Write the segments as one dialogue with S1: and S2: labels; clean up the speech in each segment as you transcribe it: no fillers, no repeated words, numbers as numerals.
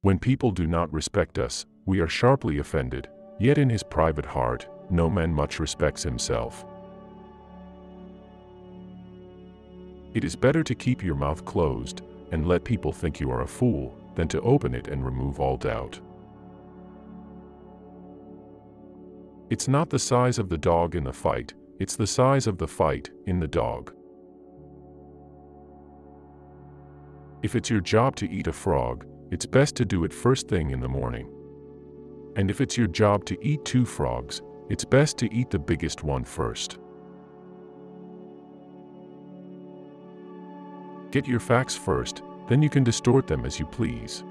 S1: When people do not respect us, we are sharply offended, yet in his private heart, no man much respects himself. It is better to keep your mouth closed and let people think you are a fool than to open it and remove all doubt. It's not the size of the dog in the fight, it's the size of the fight in the dog. If it's your job to eat a frog, it's best to do it first thing in the morning. And if it's your job to eat 2 frogs, it's best to eat the biggest one first. Get your facts first, then you can distort them as you please.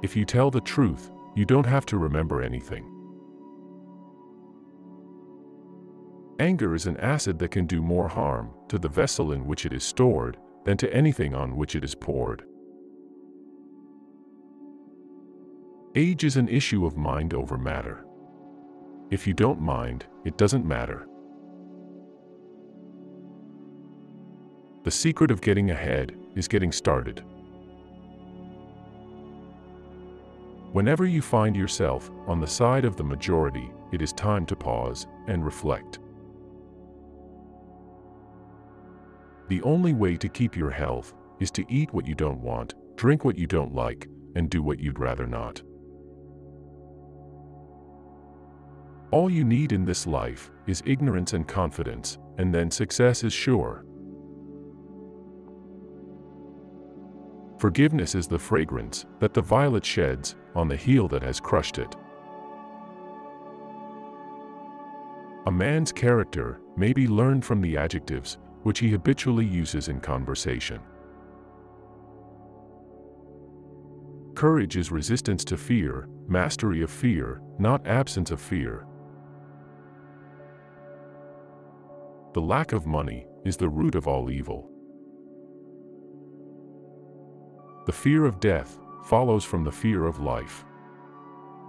S1: If you tell the truth, you don't have to remember anything. Anger is an acid that can do more harm to the vessel in which it is stored than to anything on which it is poured. Age is an issue of mind over matter. If you don't mind, it doesn't matter. The secret of getting ahead is getting started. Whenever you find yourself on the side of the majority, it is time to pause and reflect. The only way to keep your health is to eat what you don't want, drink what you don't like, and do what you'd rather not. All you need in this life is ignorance and confidence, and then success is sure. Forgiveness is the fragrance that the violet sheds on the heel that has crushed it. A man's character may be learned from the adjectives which he habitually uses in conversation. Courage is resistance to fear, mastery of fear, not absence of fear. The lack of money is the root of all evil. The fear of death follows from the fear of life.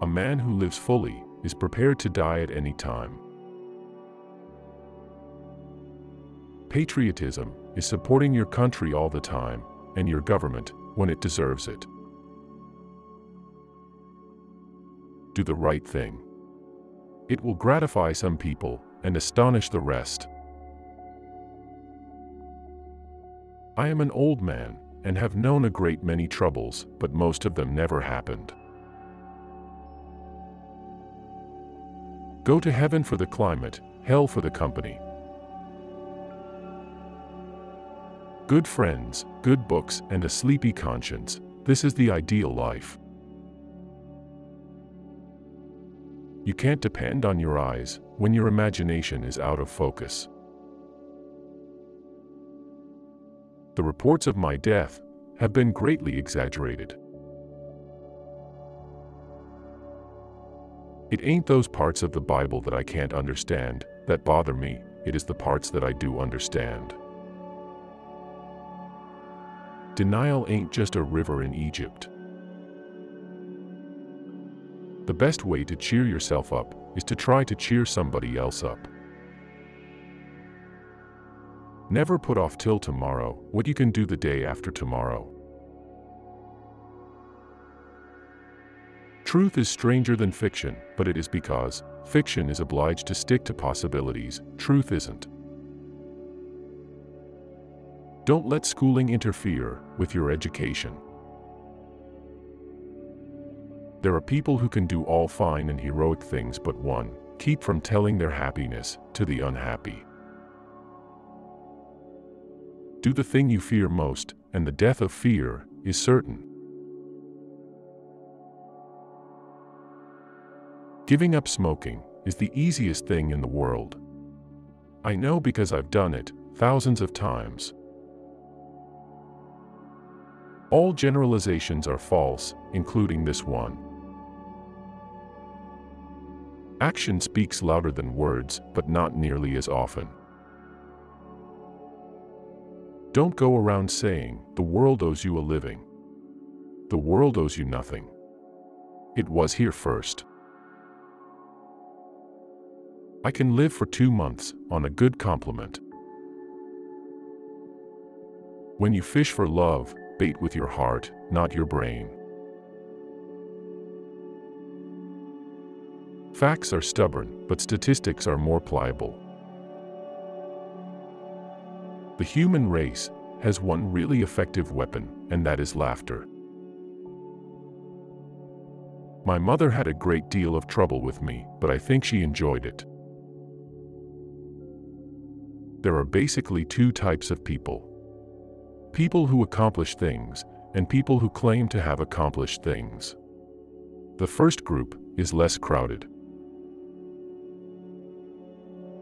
S1: A man who lives fully is prepared to die at any time. Patriotism is supporting your country all the time, and your government when it deserves it. Do the right thing. It will gratify some people and astonish the rest. I am an old man and have known a great many troubles, but most of them never happened. Go to heaven for the climate, hell for the company. Good friends, good books, and a sleepy conscience. This is the ideal life. You can't depend on your eyes when your imagination is out of focus. The reports of my death have been greatly exaggerated. It ain't those parts of the Bible that I can't understand that bother me, it is the parts that I do understand. Denial ain't just a river in Egypt. The best way to cheer yourself up is to try to cheer somebody else up. Never put off till tomorrow what you can do the day after tomorrow. Truth is stranger than fiction, but it is because fiction is obliged to stick to possibilities, truth isn't. Don't let schooling interfere with your education. There are people who can do all fine and heroic things but one, keep from telling their happiness to the unhappy. Do the thing you fear most, and the death of fear is certain. Giving up smoking is the easiest thing in the world. I know because I've done it thousands of times. All generalizations are false, including this one. Action speaks louder than words, but not nearly as often. Don't go around saying, "The world owes you a living." The world owes you nothing. It was here first. I can live for 2 months on a good compliment. When you fish for love, debate with your heart, not your brain. Facts are stubborn, but statistics are more pliable. The human race has one really effective weapon, and that is laughter. My mother had a great deal of trouble with me, but I think she enjoyed it. There are basically two types of people. People who accomplish things, and people who claim to have accomplished things. The first group is less crowded.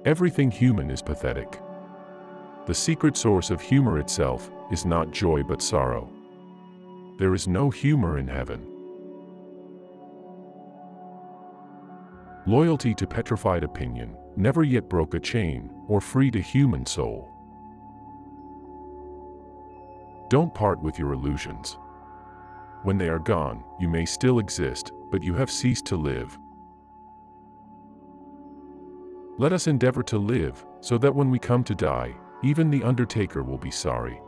S1: Everything human is pathetic. The secret source of humor itself is not joy but sorrow. There is no humor in heaven. Loyalty to petrified opinion never yet broke a chain or freed a human soul. Don't part with your illusions. When they are gone, you may still exist, but you have ceased to live. Let us endeavor to live, so that when we come to die, even the undertaker will be sorry.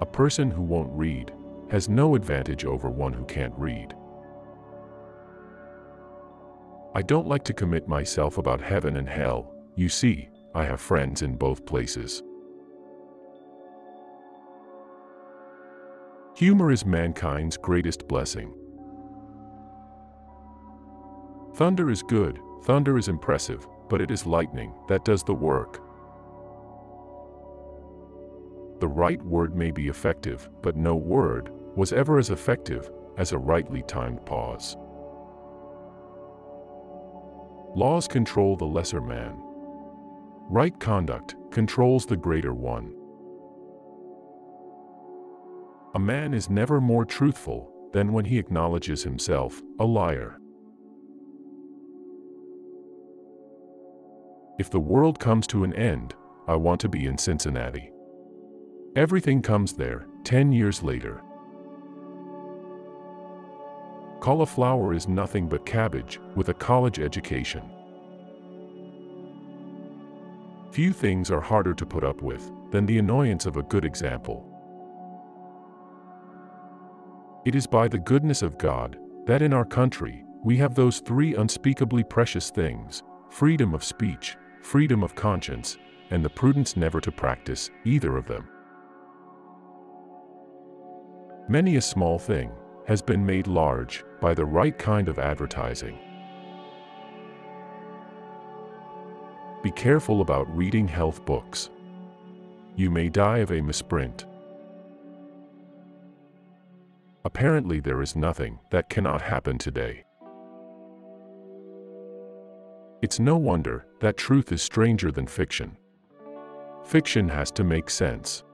S1: A person who won't read has no advantage over one who can't read. I don't like to commit myself about heaven and hell. You see, I have friends in both places. Humor is mankind's greatest blessing. Thunder is good, thunder is impressive, but it is lightning that does the work. The right word may be effective, but no word was ever as effective as a rightly timed pause. Laws control the lesser man. Right conduct controls the greater one. A man is never more truthful than when he acknowledges himself a liar. If the world comes to an end, I want to be in Cincinnati. Everything comes there 10 years later. Cauliflower is nothing but cabbage with a college education. Few things are harder to put up with than the annoyance of a good example. It is by the goodness of God that in our country we have those three unspeakably precious things: freedom of speech, freedom of conscience, and the prudence never to practice either of them. Many a small thing has been made large by the right kind of advertising. Be careful about reading health books. You may die of a misprint. Apparently there is nothing that cannot happen today. It's no wonder that truth is stranger than fiction. Fiction has to make sense.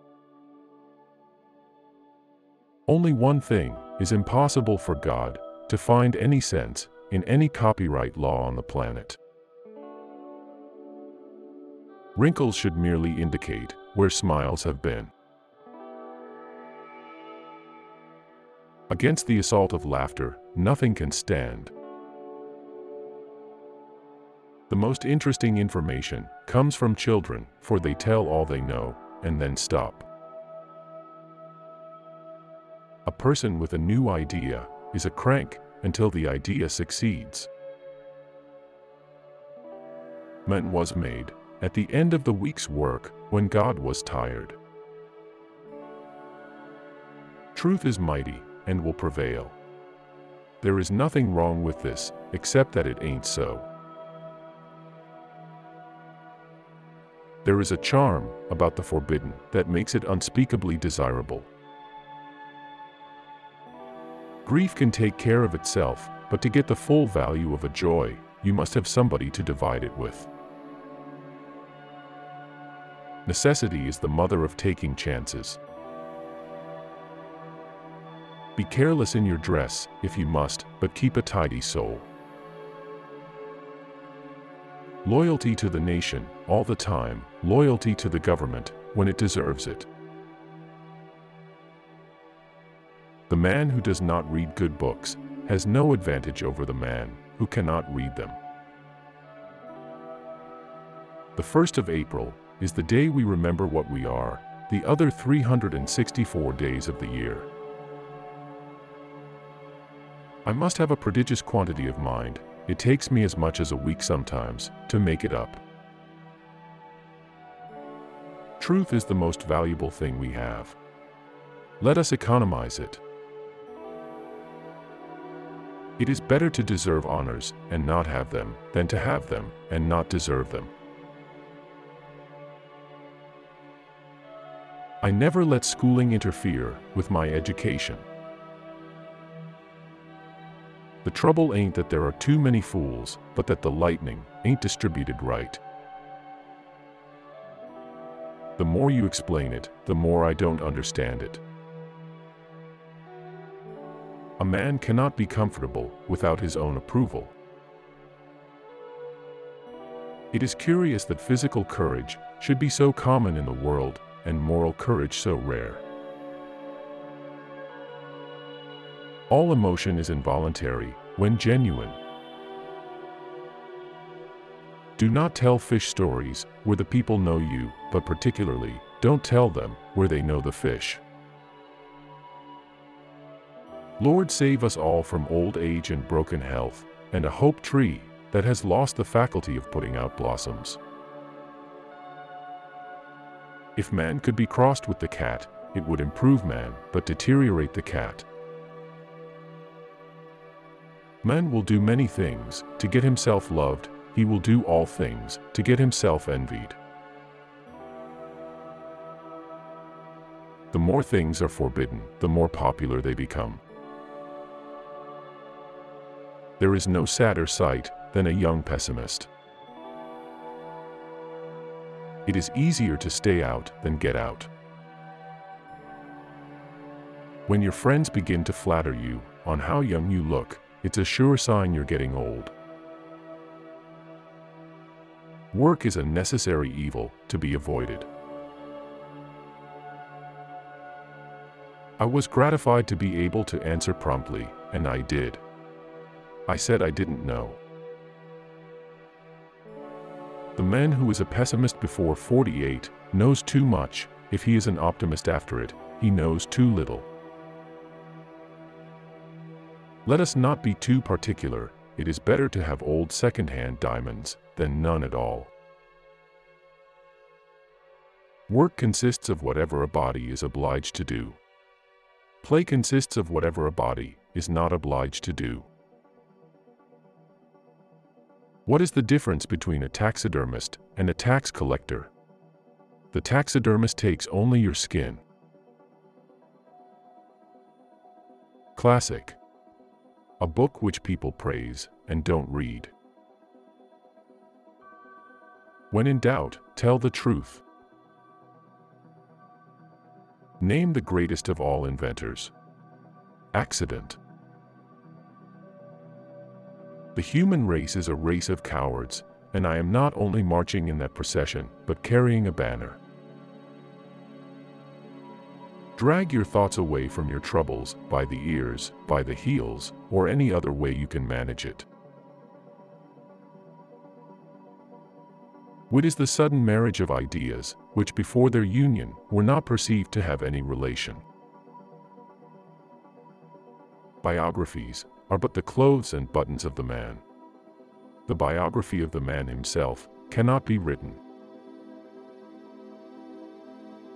S1: Only one thing is impossible for God: to find any sense in any copyright law on the planet. Wrinkles should merely indicate where smiles have been. Against the assault of laughter, nothing can stand. The most interesting information comes from children, for they tell all they know and then stop. A person with a new idea is a crank until the idea succeeds. Man was made at the end of the week's work when God was tired. Truth is mighty and will prevail. There is nothing wrong with this, except that it ain't so. There is a charm about the forbidden that makes it unspeakably desirable. Grief can take care of itself, but to get the full value of a joy, you must have somebody to divide it with. Necessity is the mother of taking chances. Be careless in your dress, if you must, but keep a tidy soul. Loyalty to the nation, all the time, loyalty to the government, when it deserves it. The man who does not read good books has no advantage over the man who cannot read them. The 1st of April is the day we remember what we are the other 364 days of the year. I must have a prodigious quantity of mind. It takes me as much as a week sometimes to make it up. Truth is the most valuable thing we have. Let us economize it. It is better to deserve honors and not have them than to have them and not deserve them. I never let schooling interfere with my education. The trouble ain't that there are too many fools, but that the lightning ain't distributed right. The more you explain it, the more I don't understand it. A man cannot be comfortable without his own approval. It is curious that physical courage should be so common in the world, and moral courage so rare. All emotion is involuntary when genuine. Do not tell fish stories where the people know you, but particularly, don't tell them where they know the fish. Lord, save us all from old age and broken health, and a hope tree that has lost the faculty of putting out blossoms. If man could be crossed with the cat, it would improve man, but deteriorate the cat. Man will do many things to get himself loved. He will do all things to get himself envied. The more things are forbidden, the more popular they become. There is no sadder sight than a young pessimist. It is easier to stay out than get out. When your friends begin to flatter you on how young you look, it's a sure sign you're getting old. Work is a necessary evil to be avoided. I was gratified to be able to answer promptly, and I did. I said I didn't know. The man who is a pessimist before 48 knows too much. If he is an optimist after it, he knows too little. Let us not be too particular. It is better to have old second-hand diamonds than none at all. Work consists of whatever a body is obliged to do. Play consists of whatever a body is not obliged to do. What is the difference between a taxidermist and a tax collector? The taxidermist takes only your skin. Classic. A book which people praise and don't read. When in doubt, tell the truth. Name the greatest of all inventors. Accident. The human race is a race of cowards, and I am not only marching in that procession, but carrying a banner. Drag your thoughts away from your troubles by the ears, by the heels, or any other way you can manage it. Wit is the sudden marriage of ideas, which before their union were not perceived to have any relation. Biographies are but the clothes and buttons of the man. The biography of the man himself cannot be written.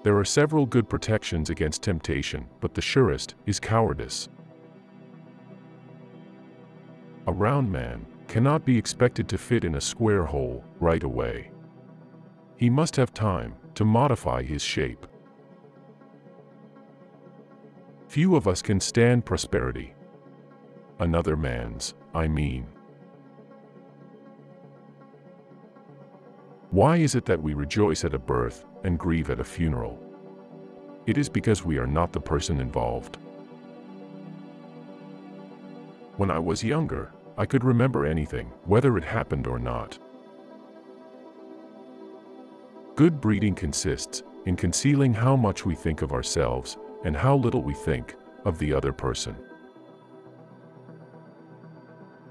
S1: There are several good protections against temptation, but the surest is cowardice. A round man cannot be expected to fit in a square hole right away. He must have time to modify his shape. Few of us can stand prosperity. Another man's, I mean. Why is it that we rejoice at a birth and grieve at a funeral? It is because we are not the person involved. When I was younger, I could remember anything, whether it happened or not. Good breeding consists in concealing how much we think of ourselves and how little we think of the other person.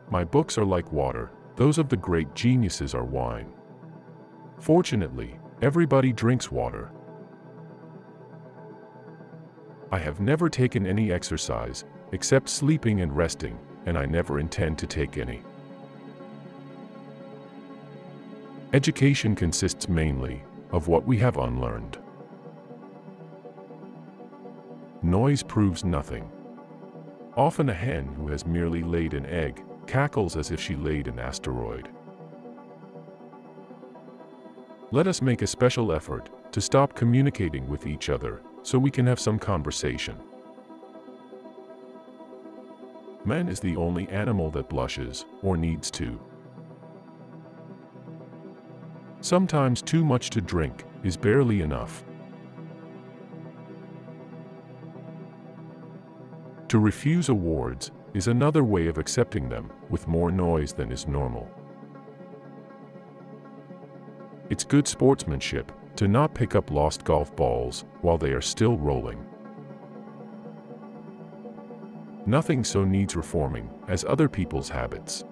S1: My books are like water, those of the great geniuses are wine. Fortunately, everybody drinks water. I have never taken any exercise, except sleeping and resting, and I never intend to take any. Education consists mainly of what we have unlearned. Noise proves nothing. Often a hen who has merely laid an egg cackles as if she laid an asteroid. Let us make a special effort to stop communicating with each other so we can have some conversation. Man is the only animal that blushes or needs to. Sometimes too much to drink is barely enough. To refuse awards is another way of accepting them with more noise than is normal. It's good sportsmanship to not pick up lost golf balls while they are still rolling. Nothing so needs reforming as other people's habits.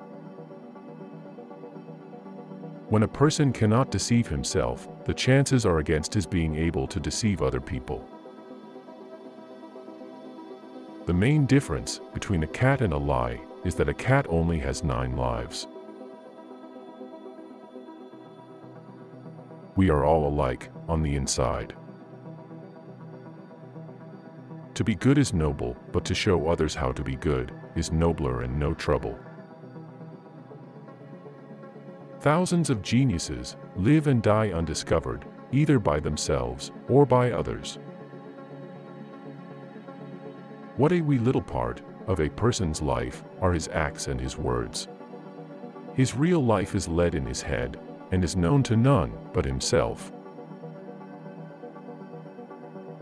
S1: When a person cannot deceive himself, the chances are against his being able to deceive other people. The main difference between a cat and a lie is that a cat only has 9 lives. We are all alike on the inside. To be good is noble, but to show others how to be good is nobler and no trouble. Thousands of geniuses live and die undiscovered, either by themselves or by others. What a wee little part of a person's life are his acts and his words. His real life is led in his head and is known to none but himself.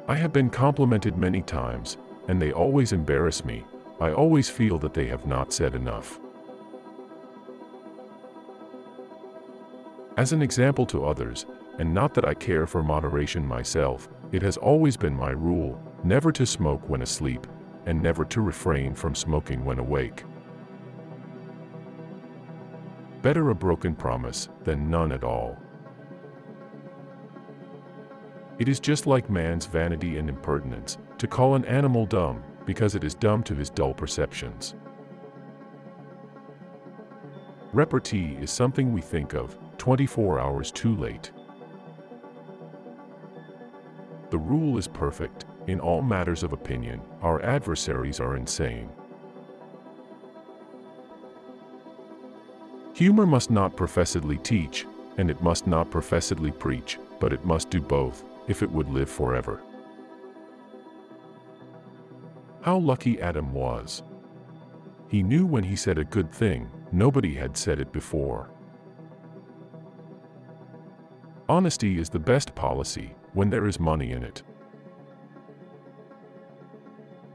S1: I have been complimented many times, and they always embarrass me. I always feel that they have not said enough. As an example to others, and not that I care for moderation myself, it has always been my rule never to smoke when asleep, and never to refrain from smoking when awake. Better a broken promise than none at all. It is just like man's vanity and impertinence to call an animal dumb because it is dumb to his dull perceptions. Repartee is something we think of 24 hours too late. The rule is perfect. In all matters of opinion, our adversaries are insane. Humor must not professedly teach, and it must not professedly preach, but it must do both, if it would live forever. How lucky Adam was! He knew when he said a good thing, nobody had said it before. Honesty is the best policy when there is money in it.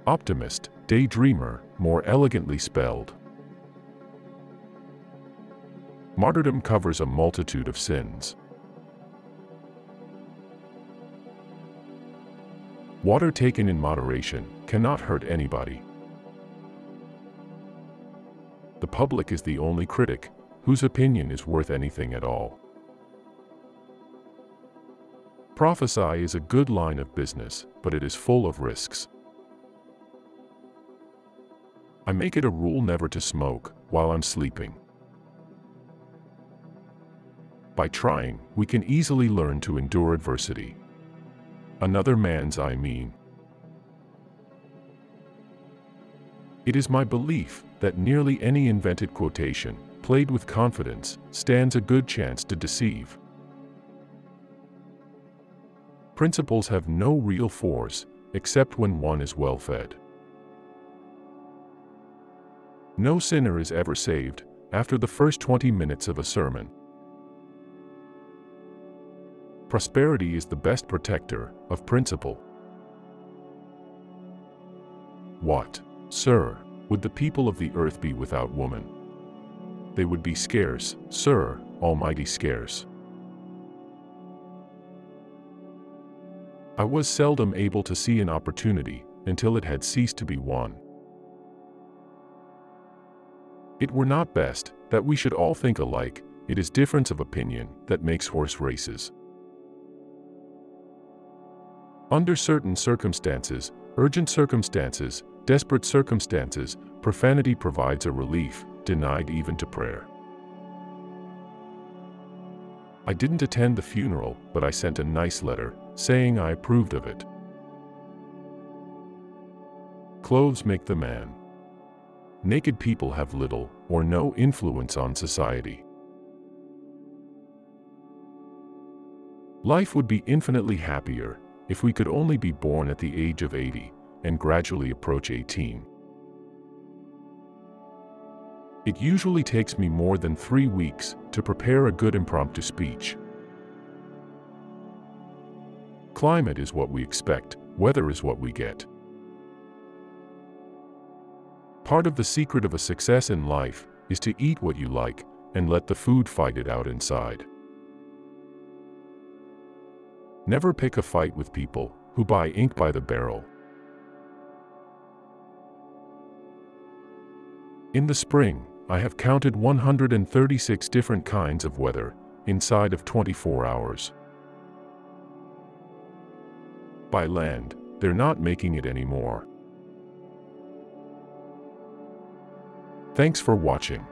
S1: Optimist, daydreamer, more elegantly spelled. Martyrdom covers a multitude of sins. Water taken in moderation cannot hurt anybody. The public is the only critic whose opinion is worth anything at all. Prophesy is a good line of business, but it is full of risks. I make it a rule never to smoke while I'm sleeping. By trying, we can easily learn to endure adversity. Another man's, I mean. It is my belief that nearly any invented quotation, played with confidence, stands a good chance to deceive. Principles have no real force, except when one is well fed. No sinner is ever saved after the first 20 minutes of a sermon. Prosperity is the best protector of principle. What, sir, would the people of the earth be without woman? They would be scarce, sir, almighty scarce. I was seldom able to see an opportunity until it had ceased to be one. It were not best that we should all think alike. It is difference of opinion that makes horse races. Under certain circumstances, urgent circumstances, desperate circumstances, profanity provides a relief, denied even to prayer. I didn't attend the funeral, but I sent a nice letter, saying I approved of it. Clothes make the man. Naked people have little or no influence on society. Life would be infinitely happier if we could only be born at the age of 80 and gradually approach 18. It usually takes me more than 3 weeks to prepare a good impromptu speech. Climate is what we expect, weather is what we get. Part of the secret of a success in life is to eat what you like and let the food fight it out inside. Never pick a fight with people who buy ink by the barrel. In the spring, I have counted 136 different kinds of weather inside of 24 hours. By land, they're not making it anymore. Thanks for watching.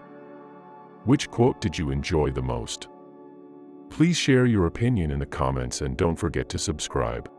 S1: Which quote did you enjoy the most? Please share your opinion in the comments and don't forget to subscribe.